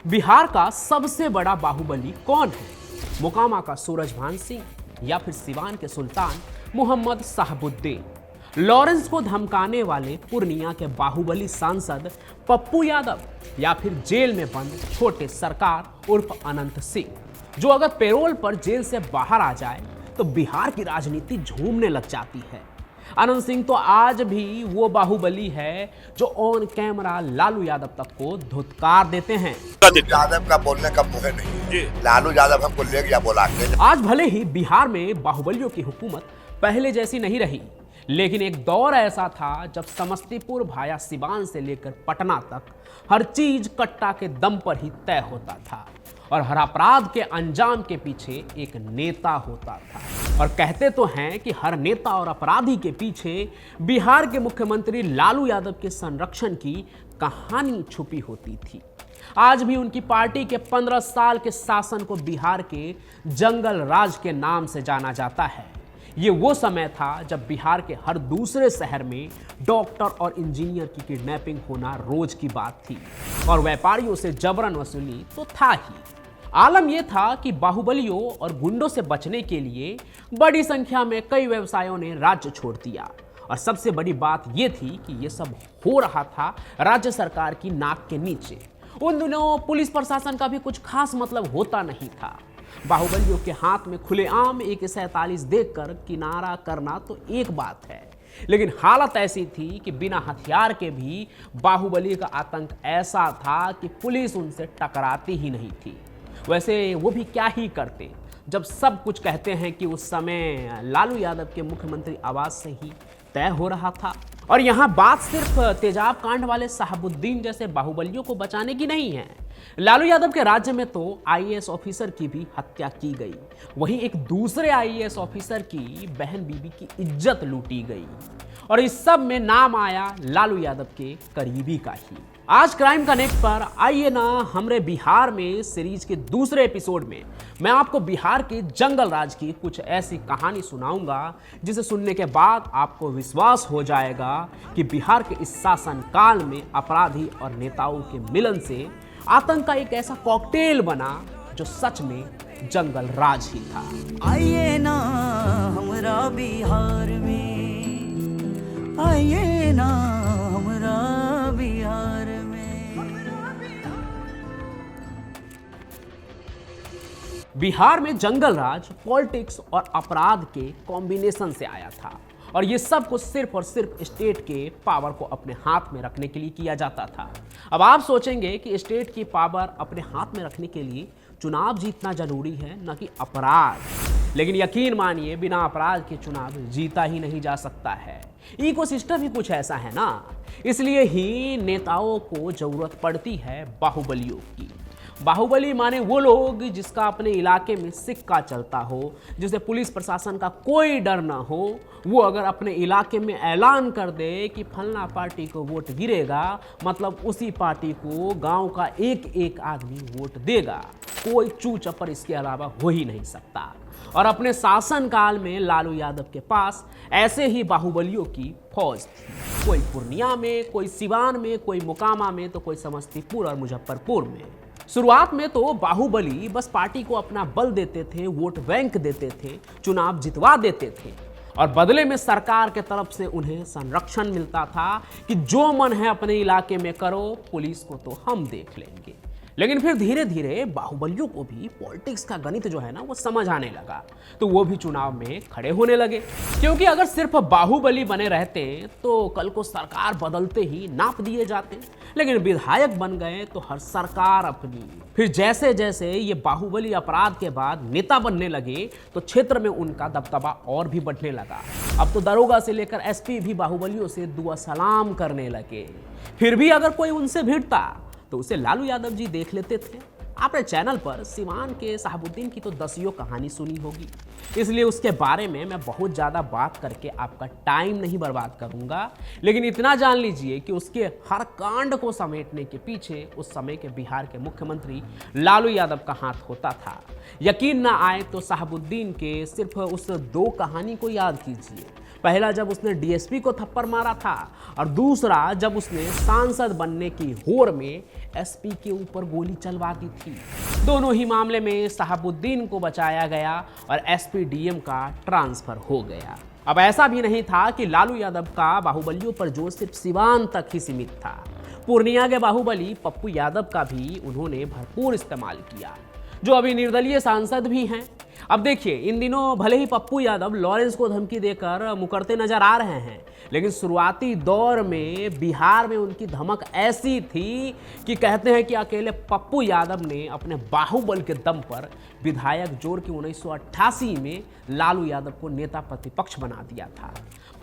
बिहार का सबसे बड़ा बाहुबली कौन है? मोकामा का सूरजभान सिंह या फिर सिवान के सुल्तान मोहम्मद साहबुद्दीन? लॉरेंस को धमकाने वाले पूर्णिया के बाहुबली सांसद पप्पू यादव या फिर जेल में बंद छोटे सरकार उर्फ अनंत सिंह, जो अगर पैरोल पर जेल से बाहर आ जाए तो बिहार की राजनीति झूमने लग जाती है। अनंत सिंह तो आज भी वो बाहुबली है जो ऑन कैमरा लालू यादव तक को धुतकार देते हैं। यादव का बोलने का मुँह नहीं, लालू यादव हमको ले गया बोला के। आज भले ही बिहार में बाहुबलियों की हुकूमत पहले जैसी नहीं रही, लेकिन एक दौर ऐसा था जब समस्तीपुर भाया सिवान से लेकर पटना तक हर चीज कट्टा के दम पर ही तय होता था और हर अपराध के अंजाम के पीछे एक नेता होता था। और कहते तो हैं कि हर नेता और अपराधी के पीछे बिहार के मुख्यमंत्री लालू यादव के संरक्षण की कहानी छुपी होती थी। आज भी उनकी पार्टी के 15 साल के शासन को बिहार के जंगल राज के नाम से जाना जाता है। ये वो समय था जब बिहार के हर दूसरे शहर में डॉक्टर और इंजीनियर की किडनैपिंग होना रोज की बात थी और व्यापारियों से जबरन वसूली तो था ही। आलम यह था कि बाहुबलियों और गुंडों से बचने के लिए बड़ी संख्या में कई व्यवसायों ने राज्य छोड़ दिया और सबसे बड़ी बात यह थी कि यह सब हो रहा था राज्य सरकार की नाक के नीचे। उन दिनों पुलिस प्रशासन का भी कुछ खास मतलब होता नहीं था। बाहुबलियों के हाथ में खुलेआम AK-47 देखकर किनारा करना तो एक बात है, लेकिन हालत ऐसी थी कि बिना हथियार के भी बाहुबली का आतंक ऐसा था कि पुलिस उनसे टकराती ही नहीं थी। वैसे वो भी क्या ही करते जब सब कुछ कहते हैं कि उस समय लालू यादव के मुख्यमंत्री आवाज से ही तय हो रहा था। और यहाँ बात सिर्फ तेजाब कांड वाले साहबुद्दीन जैसे बाहुबलियों को बचाने की नहीं है। लालू यादव के राज्य में तो IAS ऑफिसर की भी हत्या की गई, वहीं एक दूसरे IAS ऑफिसर की बहन बीबी की इज्जत लूटी गई और इस सब में नाम आया लालू यादव के करीबी का ही। आज क्राइम कनेक्ट पर आइए ना हमरे बिहार में सीरीज के दूसरे एपिसोड में मैं आपको बिहार के जंगल राज की कुछ ऐसी कहानी सुनाऊंगा जिसे सुनने के बाद आपको विश्वास हो जाएगा कि बिहार के इस शासन काल में अपराधी और नेताओं के मिलन से आतंक का एक ऐसा कॉकटेल बना जो सच में जंगल राज ही था। आइए ना हमरा बिहार में, आइए ना हमरा बिहार में। बिहार में जंगल राज पॉलिटिक्स और अपराध के कॉम्बिनेशन से आया था और ये सब कुछ सिर्फ और सिर्फ स्टेट के पावर को अपने हाथ में रखने के लिए किया जाता था। अब आप सोचेंगे कि स्टेट की पावर अपने हाथ में रखने के लिए चुनाव जीतना जरूरी है, न कि अपराध। लेकिन यकीन मानिए बिना अपराध के चुनाव जीता ही नहीं जा सकता है। इकोसिस्टम ही कुछ ऐसा है ना, इसलिए ही नेताओं को जरूरत पड़ती है बाहुबलियों की। बाहुबली माने वो लोग जिसका अपने इलाके में सिक्का चलता हो, जिसे पुलिस प्रशासन का कोई डर ना हो। वो अगर अपने इलाके में ऐलान कर दे कि फलना पार्टी को वोट गिरेगा, मतलब उसी पार्टी को गांव का एक एक आदमी वोट देगा। कोई चू चप्पर इसके अलावा हो ही नहीं सकता। और अपने शासन काल में लालू यादव के पास ऐसे ही बाहुबलियों की फौज थी। कोई पूर्णिया में, कोई सिवान में, कोई मोकामा में, तो कोई समस्तीपुर और मुजफ्फरपुर में। शुरुआत में तो बाहुबली बस पार्टी को अपना बल देते थे, वोट बैंक देते थे, चुनाव जितवा देते थे और बदले में सरकार के तरफ से उन्हें संरक्षण मिलता था कि जो मन है अपने इलाके में करो, पुलिस को तो हम देख लेंगे। लेकिन फिर धीरे धीरे बाहुबलियों को भी पॉलिटिक्स का गणित जो है ना वो समझ आने लगा, तो वो भी चुनाव में खड़े होने लगे। क्योंकि अगर सिर्फ बाहुबली बने रहते तो कल को सरकार बदलते ही नाप दिए जाते, लेकिन विधायक बन गए तो हर सरकार अपनी। फिर जैसे जैसे ये बाहुबली अपराध के बाद नेता बनने लगे तो क्षेत्र में उनका दबदबा और भी बढ़ने लगा। अब तो दरोगा से लेकर SP भी बाहुबलियों से दुआ सलाम करने लगे। फिर भी अगर कोई उनसे भिड़ता तो उसे लालू यादव जी देख लेते थे। आपने चैनल पर सिवान के साहबुद्दीन की तो दसियों कहानी सुनी होगी, इसलिए उसके बारे में मैं बहुत ज़्यादा बात करके आपका टाइम नहीं बर्बाद करूंगा। लेकिन इतना जान लीजिए कि उसके हर कांड को समेटने के पीछे उस समय के बिहार के मुख्यमंत्री लालू यादव का हाथ होता था। यकीन ना आए तो साहबुद्दीन के सिर्फ उस 2 कहानी को याद कीजिए। पहला जब उसने डीएसपी को थप्पड़ मारा था और दूसरा जब उसने सांसद बनने की होड़ में एसपी के ऊपर गोली चलवा दी थी। दोनों ही मामले में शहाबुद्दीन को बचाया गया और एसपी डीएम का ट्रांसफर हो गया। अब ऐसा भी नहीं था कि लालू यादव का बाहुबलियों पर जोर सिर्फ सिवान तक ही सीमित था। पूर्णिया के बाहुबली पप्पू यादव का भी उन्होंने भरपूर इस्तेमाल किया, जो अभी निर्दलीय सांसद भी हैं। अब देखिए, इन दिनों भले ही पप्पू यादव लॉरेंस को धमकी देकर मुकरते नजर आ रहे हैं, लेकिन शुरुआती दौर में बिहार में उनकी धमक ऐसी थी कि कहते हैं कि अकेले पप्पू यादव ने अपने बाहुबल के दम पर विधायक जोड़ के 1988 में लालू यादव को नेता प्रतिपक्ष बना दिया था।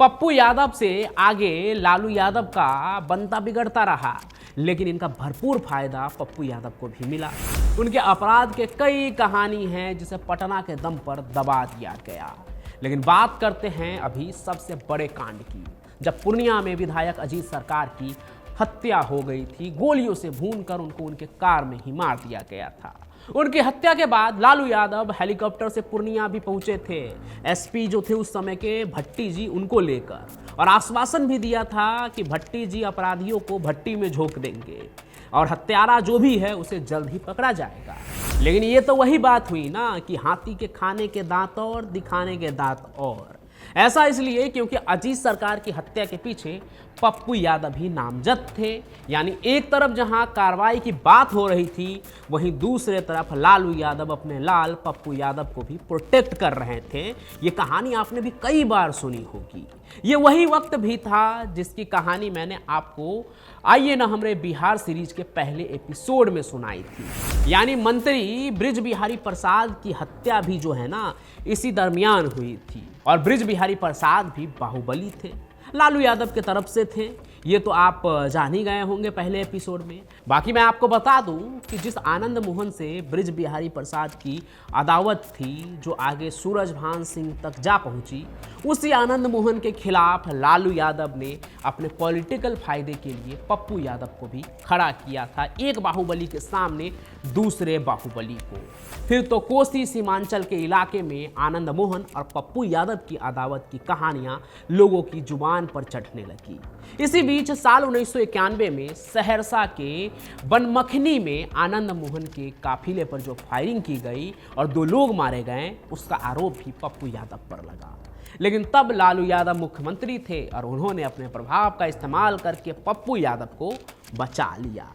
पप्पू यादव से आगे लालू यादव का बनता बिगड़ता रहा, लेकिन इनका भरपूर फायदा पप्पू यादव को भी मिला। उनके अपराध के कई कहानी हैं जिसे पटना के दम पर दबा दिया गया। लेकिन बात करते हैं अभी सबसे बड़े कांड की, जब पूर्णिया में विधायक अजीत सरकार की हत्या हो गई थी। गोलियों से भूनकर उनको उनके कार में ही मार दिया गया था। उनकी हत्या के बाद लालू यादव हेलीकॉप्टर से पूर्णिया भी पहुंचे थे, एसपी जो थे उस समय के भट्टी जी उनको लेकर, और आश्वासन भी दिया था कि भट्टी जी अपराधियों को भट्टी में झोंक देंगे और हत्यारा जो भी है उसे जल्द ही पकड़ा जाएगा। लेकिन ये तो वही बात हुई ना कि हाथी के खाने के दांत और दिखाने के दांत और। ऐसा इसलिए क्योंकि अजीत सरकार की हत्या के पीछे पप्पू यादव ही नामजद थे। यानी एक तरफ जहां कार्रवाई की बात हो रही थी, वहीं दूसरे तरफ लालू यादव अपने लाल पप्पू यादव को भी प्रोटेक्ट कर रहे थे। ये कहानी आपने भी कई बार सुनी होगी। ये वही वक्त भी था जिसकी कहानी मैंने आपको आइए ना हमरे बिहार सीरीज के पहले एपिसोड में सुनाई थी। यानी मंत्री बृज बिहारी प्रसाद की हत्या भी जो है ना इसी दरमियान हुई थी, और बृज बिहारी प्रसाद भी बाहुबली थे, लालू यादव के तरफ से थे। ये तो आप जान ही गए होंगे पहले एपिसोड में। बाकी मैं आपको बता दूं कि जिस आनंद मोहन से बृज बिहारी प्रसाद की अदावत थी, जो आगे सूरजभान सिंह तक जा पहुंची, उसी आनंद मोहन के खिलाफ लालू यादव ने अपने पॉलिटिकल फायदे के लिए पप्पू यादव को भी खड़ा किया था, एक बाहुबली के सामने दूसरे बाहुबली को। फिर तो कोसी सीमांचल के इलाके में आनंद मोहन और पप्पू यादव की अदावत की कहानियां लोगों की जुबान पर चढ़ने लगी। इसी बीच साल 1991 में सहरसा के बनमखनी में आनंद मोहन के काफिले पर जो फायरिंग की गई और 2 लोग मारे गए, उसका आरोप भी पप्पू यादव पर लगा। लेकिन तब लालू यादव मुख्यमंत्री थे और उन्होंने अपने प्रभाव का इस्तेमाल करके पप्पू यादव को बचा लिया।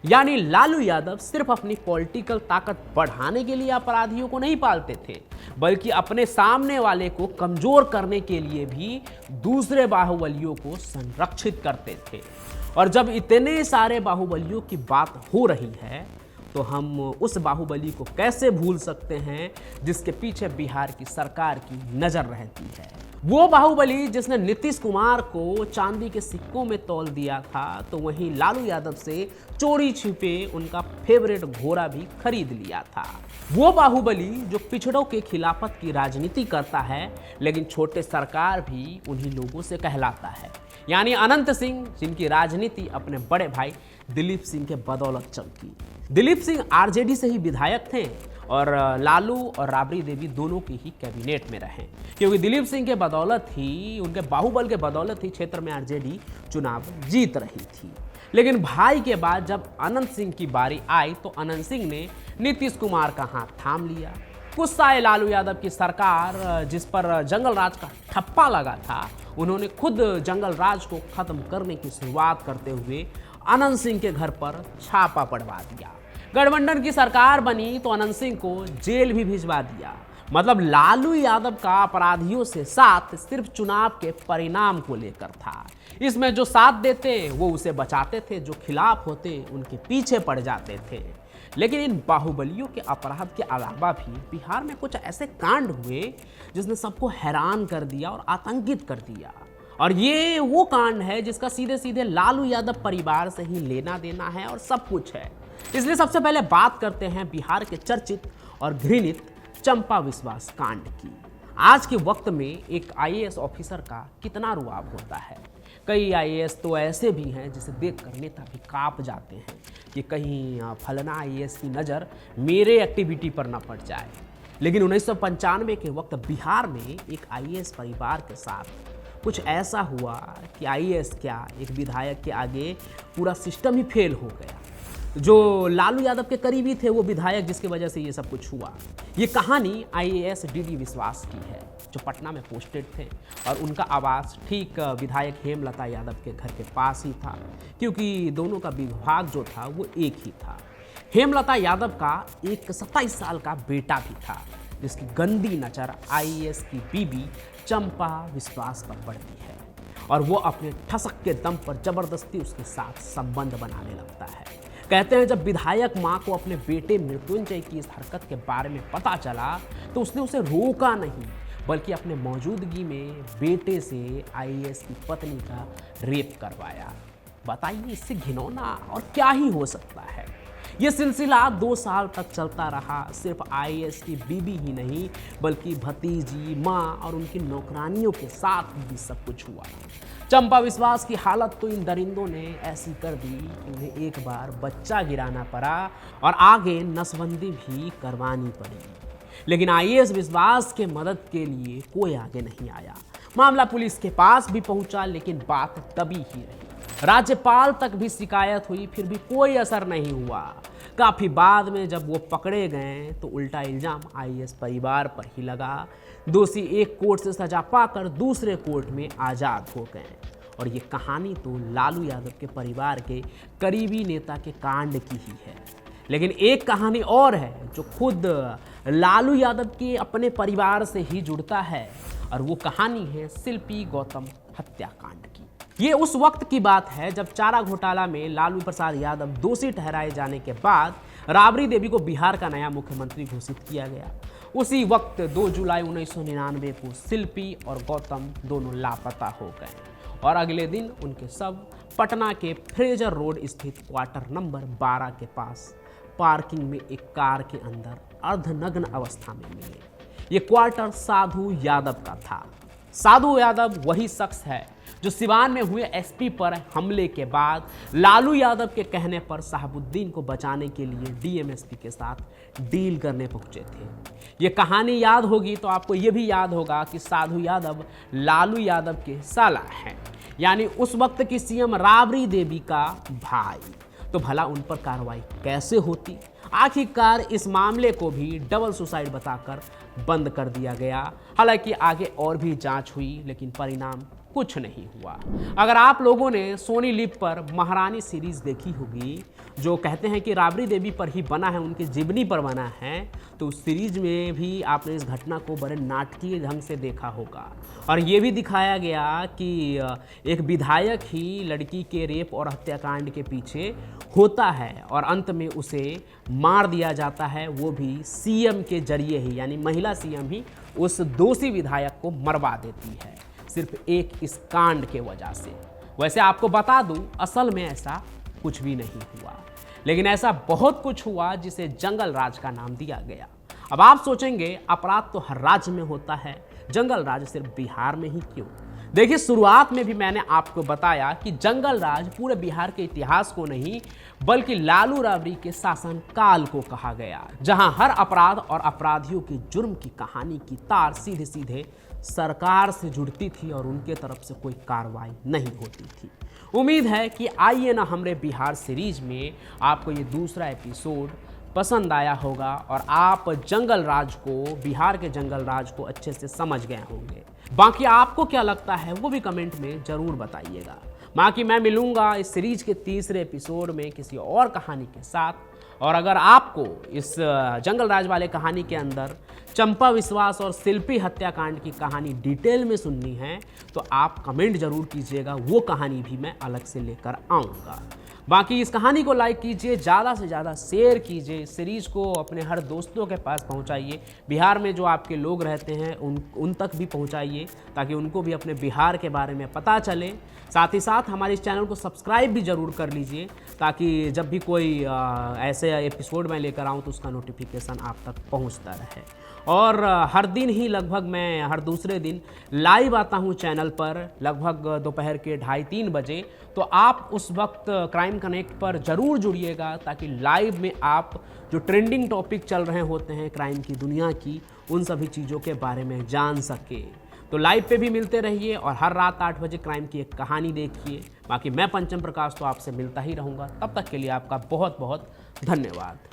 यानी लालू यादव सिर्फ अपनी पॉलिटिकल ताकत बढ़ाने के लिए अपराधियों को नहीं पालते थे, बल्कि अपने सामने वाले को कमजोर करने के लिए भी दूसरे बाहुबलियों को संरक्षित करते थे। और जब इतने सारे बाहुबलियों की बात हो रही है, तो हम उस बाहुबली को कैसे भूल सकते हैं जिसके पीछे बिहार की सरकार की नजर रहती है। वो बाहुबली जिसने नीतीश कुमार को चांदी के सिक्कों में तौल दिया था, तो वहीं लालू यादव से चोरी छिपे उनका फेवरेट घोड़ा भी खरीद लिया था। वो बाहुबली जो पिछड़ों के खिलाफत की राजनीति करता है, लेकिन छोटे सरकार भी उन्हीं लोगों से कहलाता है। यानी अनंत सिंह, जिनकी राजनीति अपने बड़े भाई दिलीप सिंह के बदौलत चमकी। दिलीप सिंह आरजेडी से ही विधायक थे और लालू और राबड़ी देवी दोनों की ही कैबिनेट में रहे, क्योंकि दिलीप सिंह के बदौलत ही, उनके बाहुबल के बदौलत ही क्षेत्र में आरजेडी चुनाव जीत रही थी। लेकिन भाई के बाद जब अनंत सिंह की बारी आई, तो अनंत सिंह ने नीतीश कुमार का हाथ थाम लिया। गुस्साए लालू यादव की सरकार, जिस पर जंगल राज का ठप्पा लगा था, उन्होंने खुद जंगल राज को खत्म करने की शुरुआत करते हुए अनंत सिंह के घर पर छापा पड़वा दिया। गठबंधन की सरकार बनी तो अनंत सिंह को जेल भी भिजवा दिया। मतलब लालू यादव का अपराधियों से साथ सिर्फ चुनाव के परिणाम को लेकर था। इसमें जो साथ देते वो उसे बचाते थे, जो खिलाफ होते उनके पीछे पड़ जाते थे। लेकिन इन बाहुबलियों के अपराध के अलावा भी बिहार में कुछ ऐसे कांड हुए जिसने सबको हैरान कर दिया और आतंकित कर दिया। और ये वो कांड है जिसका सीधे सीधे लालू यादव परिवार से ही लेना देना है और सब कुछ है। इसलिए सबसे पहले बात करते हैं बिहार के चर्चित और घृणित चंपा विश्वास कांड की। आज के वक्त में एक आईएएस ऑफिसर का कितना रुआब होता है। कई आईएएस तो ऐसे भी हैं जिसे देखकर नेता भी कांप जाते हैं कि कहीं फलाना आईएएस की नज़र मेरे एक्टिविटी पर न पड़ जाए। लेकिन 1995 के वक्त बिहार में एक आईएएस परिवार के साथ कुछ ऐसा हुआ कि आईएएस क्या एक विधायक के आगे पूरा सिस्टम ही फेल हो गया। जो लालू यादव के करीबी थे वो विधायक जिसकी वजह से ये सब कुछ हुआ। ये कहानी आईएएस डीडी विश्वास की है जो पटना में पोस्टेड थे और उनका आवास ठीक विधायक हेमलता यादव के घर के पास ही था, क्योंकि दोनों का विभाग जो था वो एक ही था। हेमलता यादव का एक 27 साल का बेटा भी था जिसकी गंदी नज़र आईएएस की बीबी चंपा विश्वास पर पड़ती है और वो अपने ठसक के दम पर जबरदस्ती उसके साथ संबंध बनाने लगता है। कहते हैं जब विधायक मां को अपने बेटे मृत्युंजय की इस हरकत के बारे में पता चला तो उसने उसे रोका नहीं बल्कि अपने मौजूदगी में बेटे से आईएएस की पत्नी का रेप करवाया। बताइए इससे घिनौना और क्या ही हो सकता है। ये सिलसिला 2 साल तक चलता रहा। सिर्फ आईएएस की बीबी ही नहीं बल्कि भतीजी, माँ और उनकी नौकरानियों के साथ भी सब कुछ हुआ। चंपा विश्वास की हालत तो इन दरिंदों ने ऐसी कर दी कि उन्हें एक बार बच्चा गिराना पड़ा और आगे नसबंदी भी करवानी पड़ी। लेकिन आईएएस विश्वास के मदद के लिए कोई आगे नहीं आया। मामला पुलिस के पास भी पहुंचा लेकिन बात दबी ही रही। राज्यपाल तक भी शिकायत हुई फिर भी कोई असर नहीं हुआ। काफी बाद में जब वो पकड़े गए तो उल्टा इल्जाम आईएएस परिवार पर ही लगा। दोषी एक कोर्ट से सजा पाकर दूसरे कोर्ट में आज़ाद हो गए। और ये कहानी तो लालू यादव के परिवार के करीबी नेता के कांड की ही है। लेकिन एक कहानी और है जो खुद लालू यादव के अपने परिवार से ही जुड़ता है और वो कहानी है शिल्पी गौतम हत्याकांड की। ये उस वक्त की बात है जब चारा घोटाला में लालू प्रसाद यादव दोषी ठहराए जाने के बाद राबड़ी देवी को बिहार का नया मुख्यमंत्री घोषित किया गया। उसी वक्त 2 जुलाई 1999 को शिल्पी और गौतम दोनों लापता हो गए और अगले दिन उनके शव पटना के फ्रेजर रोड स्थित क्वार्टर नंबर 12 के पास पार्किंग में एक कार के अंदर अर्धनग्न अवस्था में मिले। ये क्वार्टर साधु यादव का था। साधु यादव वही शख्स है जो सिवान में हुए एसपी पर हमले के बाद लालू यादव के कहने पर शहाबुद्दीन को बचाने के लिए डीएमएसपी के साथ डील करने पहुंचे थे। ये कहानी याद होगी तो आपको ये भी याद होगा कि साधु यादव लालू यादव के साला हैं, यानी उस वक्त की सीएम राबड़ी देवी का भाई। तो भला उन पर कार्रवाई कैसे होती? आखिरकार इस मामले को भी डबल सुसाइड बताकर बंद कर दिया गया। हालांकि आगे और भी जांच हुई लेकिन परिणाम कुछ नहीं हुआ। अगर आप लोगों ने सोनी लिव पर महारानी सीरीज देखी होगी जो कहते हैं कि राबड़ी देवी पर ही बना है, उनकी जीवनी पर बना है, तो उस सीरीज में भी आपने इस घटना को बड़े नाटकीय ढंग से देखा होगा। और ये भी दिखाया गया कि एक विधायक ही लड़की के रेप और हत्याकांड के पीछे होता है और अंत में उसे मार दिया जाता है, वो भी सीएम के जरिए ही, यानी महिला सीएम ही उस दोषी विधायक को मरवा देती है सिर्फ एक इस कांड के वजह से। वैसे आपको बता दूं असल में ऐसा कुछ भी नहीं हुआ, लेकिन ऐसा बहुत कुछ हुआ जिसे जंगल राज का नाम दिया गया। अब आप सोचेंगे अपराध तो हर राज्य में होता है, जंगल राज सिर्फ बिहार में ही क्यों? देखिए शुरुआत में भी मैंने आपको बताया कि जंगल राज पूरे बिहार के इतिहास को नहीं बल्कि लालू राबड़ी के शासन काल को कहा गया, जहां हर अपराध और अपराधियों के जुर्म की कहानी की तार सीधे सीधे सरकार से जुड़ती थी और उनके तरफ से कोई कार्रवाई नहीं होती थी। उम्मीद है कि आइए ना हमरे बिहार सीरीज में आपको ये दूसरा एपिसोड पसंद आया होगा और आप जंगल राज को, बिहार के जंगल राज को अच्छे से समझ गए होंगे। बाकी आपको क्या लगता है वो भी कमेंट में ज़रूर बताइएगा। बाकी मैं मिलूंगा इस सीरीज के तीसरे एपिसोड में किसी और कहानी के साथ। और अगर आपको इस जंगल राज वाले कहानी के अंदर चंपा विश्वास और शिल्पी हत्याकांड की कहानी डिटेल में सुननी है तो आप कमेंट जरूर कीजिएगा, वो कहानी भी मैं अलग से लेकर आऊँगा। बाकी इस कहानी को लाइक कीजिए, ज़्यादा से ज़्यादा शेयर कीजिए, सीरीज़ को अपने हर दोस्तों के पास पहुंचाइए। बिहार में जो आपके लोग रहते हैं उन तक भी पहुंचाइए ताकि उनको भी अपने बिहार के बारे में पता चले। साथ ही साथ हमारे इस चैनल को सब्सक्राइब भी ज़रूर कर लीजिए ताकि जब भी कोई ऐसे एपिसोड मैं लेकर आऊँ तो उसका नोटिफिकेशन आप तक पहुँचता रहे। और हर दिन ही लगभग मैं हर दूसरे दिन लाइव आता हूँ चैनल पर, लगभग दोपहर के 2:30-3 बजे। तो आप उस वक्त क्राइम कनेक्ट पर ज़रूर जुड़िएगा ताकि लाइव में आप जो ट्रेंडिंग टॉपिक चल रहे होते हैं क्राइम की दुनिया की, उन सभी चीज़ों के बारे में जान सके। तो लाइव पे भी मिलते रहिए और हर रात 8 बजे क्राइम की एक कहानी देखिए। बाकी मैं पंचम प्रकाश तो आपसे मिलता ही रहूँगा। तब तक के लिए आपका बहुत बहुत धन्यवाद।